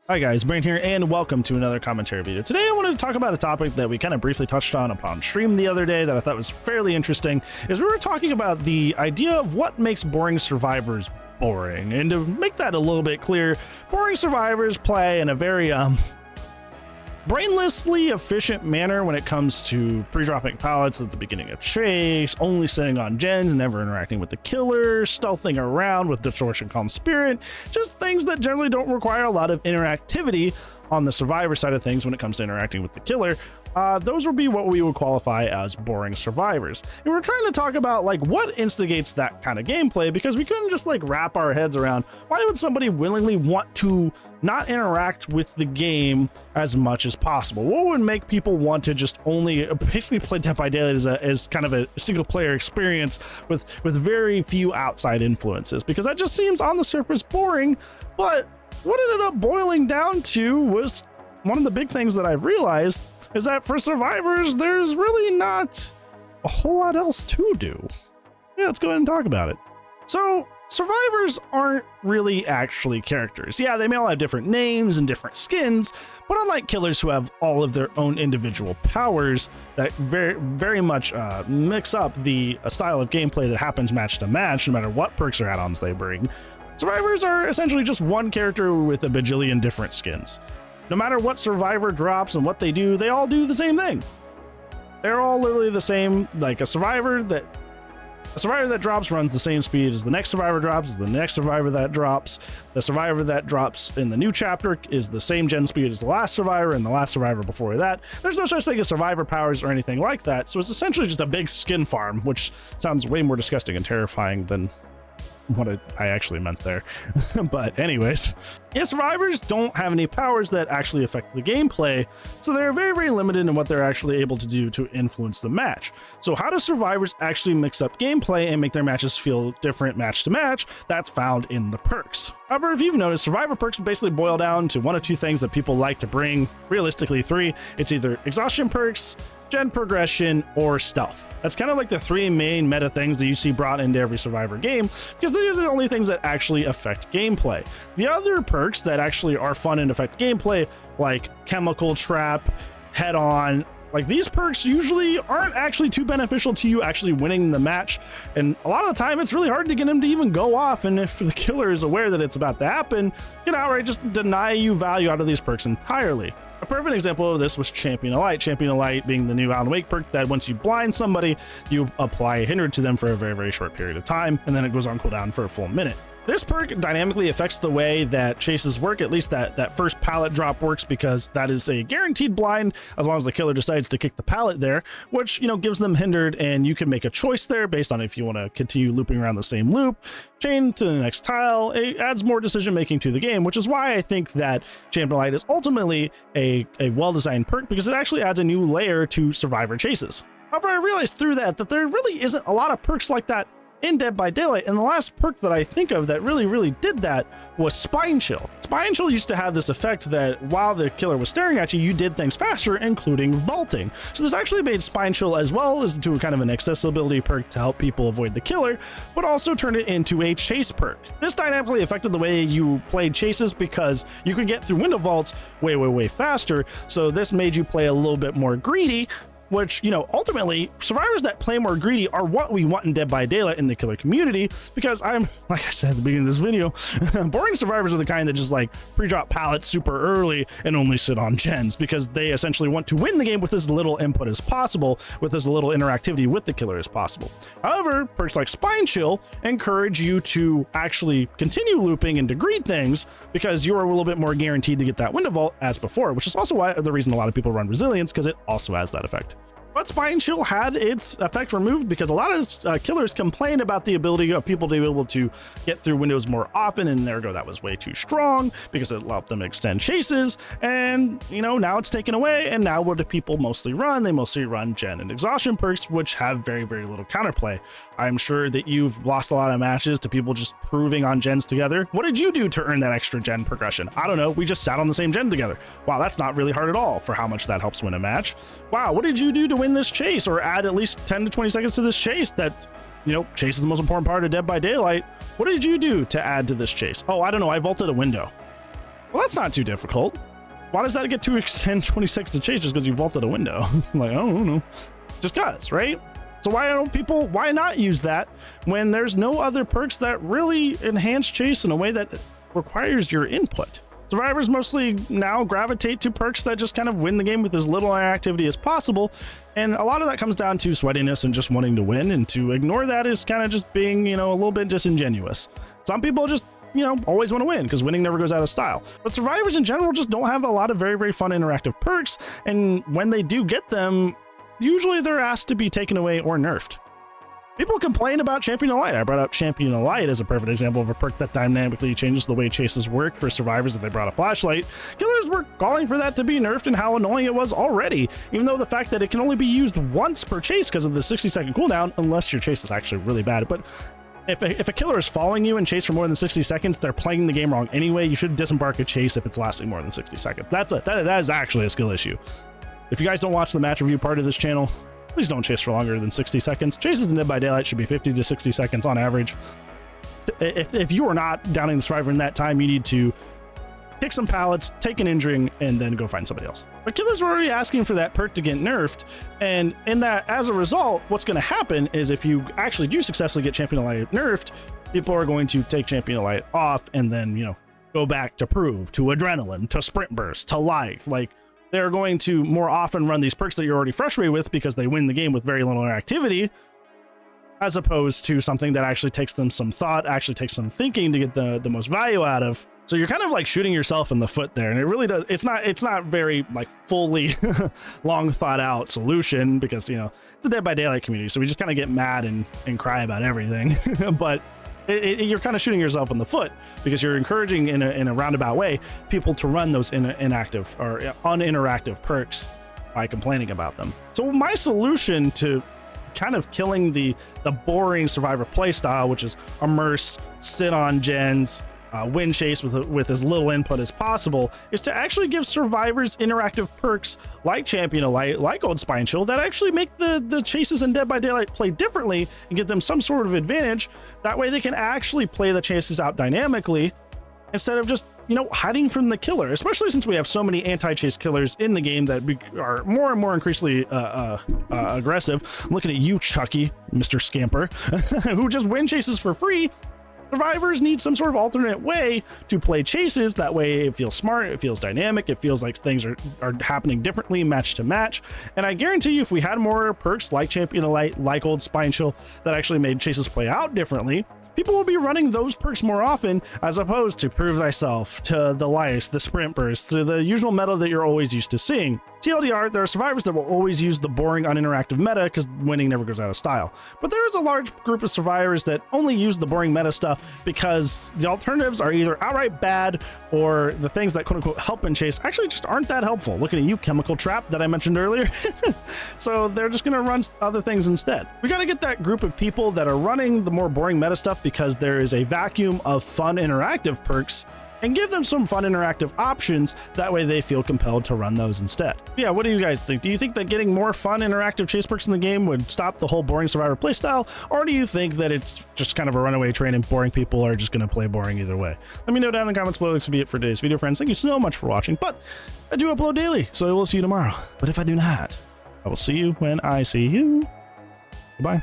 Hi guys, Brain here, and welcome to another commentary video. Today I wanted to talk about a topic that we kind of briefly touched on upon stream the other day that I thought was fairly interesting, is we were talking about the idea of what makes boring survivors boring. And to make that a little bit clear, boring survivors play in a very brainlessly efficient manner when it comes to pre-dropping pallets at the beginning of chase, only sitting on gens, never interacting with the killer, stealthing around with distortion calm spirit, just things that generally don't require a lot of interactivity on the survivor side of things when it comes to interacting with the killer. Those would be what we would qualify as boring survivors. And we're trying to talk about like what instigates that kind of gameplay, because we couldn't just like wrap our heads around why would somebody willingly want to not interact with the game as much as possible. What would make people want to just only basically play Dead by Daylight as kind of a single player experience with very few outside influences? Because that just seems on the surface boring. But what it ended up boiling down to was one of the big things that I've realized is that for survivors, there's really not a whole lot else to do. Yeah, let's go ahead and talk about it. So survivors aren't really actually characters. Yeah, they may all have different names and different skins, but unlike killers who have all of their own individual powers that very much mix up the style of gameplay that happens match to match, no matter what perks or add-ons they bring, survivors are essentially just one character with a bajillion different skins. No matter what survivor drops and what they do, they all do the same thing. They're all literally the same. Like a survivor that drops runs the same speed as the next survivor drops, as the next survivor that drops. The survivor that drops in the new chapter is the same gen speed as the last survivor and the last survivor before that. There's no such thing as survivor powers or anything like that. So it's essentially just a big skin farm, which sounds way more disgusting and terrifying than what I actually meant there. But anyways, yeah, survivors don't have any powers that actually affect the gameplay, so they're very limited in what they're actually able to do to influence the match. So how do survivors actually mix up gameplay and make their matches feel different match to match? That's found in the perks. However, if you've noticed, survivor perks basically boil down to one of two things that people like to bring, realistically three. It's either exhaustion perks, gen progression, or stealth. That's kind of like the three main meta things that you see brought into every survivor game, because they're the only things that actually affect gameplay. The other perks that actually are fun and affect gameplay, like chemical trap, head on, like these perks usually aren't actually too beneficial to you actually winning the match, and a lot of the time it's really hard to get them to even go off, and if the killer is aware that it's about to happen, you can outright just deny you value out of these perks entirely. A perfect example of this was Champion of Light. Champion of Light being the new Alan Wake perk that once you blind somebody, you apply a hinder to them for a very short period of time, and then it goes on cooldown for a full minute. This perk dynamically affects the way that chases work, at least that first pallet drop works, because that is a guaranteed blind as long as the killer decides to kick the pallet there, which, you know, gives them hindered, and you can make a choice there based on if you want to continue looping around the same loop, chain to the next tile. It adds more decision making to the game, which is why I think that Champion of Light is ultimately a well-designed perk, because it actually adds a new layer to survivor chases. However, I realized through that there really isn't a lot of perks like that in Dead by Daylight, and the last perk that I think of that really did that was Spine Chill. Spine Chill used to have this effect that while the killer was staring at you, you did things faster, including vaulting. So this actually made Spine Chill as well as into kind of an accessibility perk to help people avoid the killer, but also turned it into a chase perk. This dynamically affected the way you played chases, because you could get through window vaults way faster, so this made you play a little bit more greedy, which, you know, ultimately survivors that play more greedy are what we want in Dead by Daylight in the killer community, because like I said at the beginning of this video, boring survivors are the kind that just like pre-drop pallets super early and only sit on gens, because they essentially want to win the game with as little input as possible, with as little interactivity with the killer as possible. However, perks like Spine Chill encourage you to actually continue looping and to greed things, because you are a little bit more guaranteed to get that window vault as before, which is also why the reason a lot of people run Resilience, because it also has that effect. But Spine Chill had its effect removed, because a lot of killers complained about the ability of people to be able to get through windows more often, and ergo that was way too strong because it allowed them to extend chases. And, you know, now it's taken away, and now what do people mostly run? They mostly run gen and exhaustion perks, which have very little counterplay. I'm sure that you've lost a lot of matches to people just proving on gens together. What did you do to earn that extra gen progression? I don't know, we just sat on the same gen together. Wow, that's not really hard at all for how much that helps win a match. Wow, what did you do to win this chase, or add at least 10 to 20 seconds to this chase? That, you know, chase is the most important part of Dead by Daylight. What did you do to add to this chase? Oh, I don't know, I vaulted a window. Well, that's not too difficult. Why does that get to extend 20 seconds to chase just because you vaulted a window? Like, I don't know. Just cause, right? So why not use that when there's no other perks that really enhance chase in a way that requires your input? Survivors mostly now gravitate to perks that just kind of win the game with as little interactivity as possible, and a lot of that comes down to sweatiness and just wanting to win, and to ignore that is kind of just being, a little bit disingenuous. Some people just, always want to win because winning never goes out of style. But survivors in general just don't have a lot of very, very fun interactive perks, and when they do get them, usually they're asked to be taken away or nerfed. People complain about Champion of Light. I brought up Champion of Light as a perfect example of a perk that dynamically changes the way chases work for survivors if they brought a flashlight. Killers were calling for that to be nerfed and how annoying it was already, even though the fact that it can only be used once per chase because of the 60-second cooldown, unless your chase is actually really bad. But if a killer is following you and chase for more than 60 seconds, they're playing the game wrong anyway. You should disembark a chase if it's lasting more than 60 seconds. That is actually a skill issue. If you guys don't watch the match review part of this channel, please don't chase for longer than 60 seconds. Chases in Dead by Daylight should be 50 to 60 seconds on average. If you are not downing the survivor in that time, you need to kick some pallets, take an injuring, and then go find somebody else. But killers are already asking for that perk to get nerfed, and in that, as a result, what's going to happen is if you actually do successfully get Champion of Light nerfed, people are going to take Champion of Light off and then, go back to Prove, to Adrenaline, to Sprint Burst, to Life. Like, they're going to more often run these perks that you're already frustrated with because they win the game with very little interactivity, as opposed to something that actually takes them some thought, actually takes some thinking to get the most value out of. So you're kind of like shooting yourself in the foot there, and it really does. It's not very like fully long thought out solution because it's the Dead by Daylight community, so we just kind of get mad and cry about everything. But you're kind of shooting yourself in the foot because you're encouraging in a roundabout way people to run those inactive or uninteractive perks by complaining about them. So my solution to kind of killing the boring survivor playstyle, which is immerse, sit on gens, win chase with as little input as possible, is to actually give survivors interactive perks like Champion of Light, like Old Spine Chill, that actually make the chases in Dead by Daylight play differently and give them some sort of advantage. That way they can actually play the chases out dynamically instead of just hiding from the killer, especially since we have so many anti-chase killers in the game that are more and more increasingly aggressive. I'm looking at you, Chucky, Mr. Scamper, who just win chases for free. Survivors need some sort of alternate way to play chases. That way it feels smart, it feels dynamic, it feels like things are happening differently match to match. And I guarantee you, if we had more perks like Champion of Light, like Old Spine Chill, that actually made chases play out differently, people will be running those perks more often, as opposed to Prove Thyself, to the Lice, the Sprint Burst, to the usual meta that you're always used to seeing. TLDR, there are survivors that will always use the boring, uninteractive meta because winning never goes out of style. But there is a large group of survivors that only use the boring meta stuff because the alternatives are either outright bad or the things that quote unquote help in chase actually just aren't that helpful. Looking at you, Chemical Trap, that I mentioned earlier. So they're just going to run other things instead. We got to get that group of people that are running the more boring meta stuff because there is a vacuum of fun interactive perks, and give them some fun interactive options. That way they feel compelled to run those instead. Yeah, what do you guys think? Do you think that getting more fun interactive chase perks in the game would stop the whole boring survivor playstyle? Or do you think that it's just kind of a runaway train and boring people are just going to play boring either way? Let me know down in the comments below. This will be it for today's video, friends. Thank you so much for watching, but I do upload daily, so I will see you tomorrow. But if I do not, I will see you when I see you. Goodbye.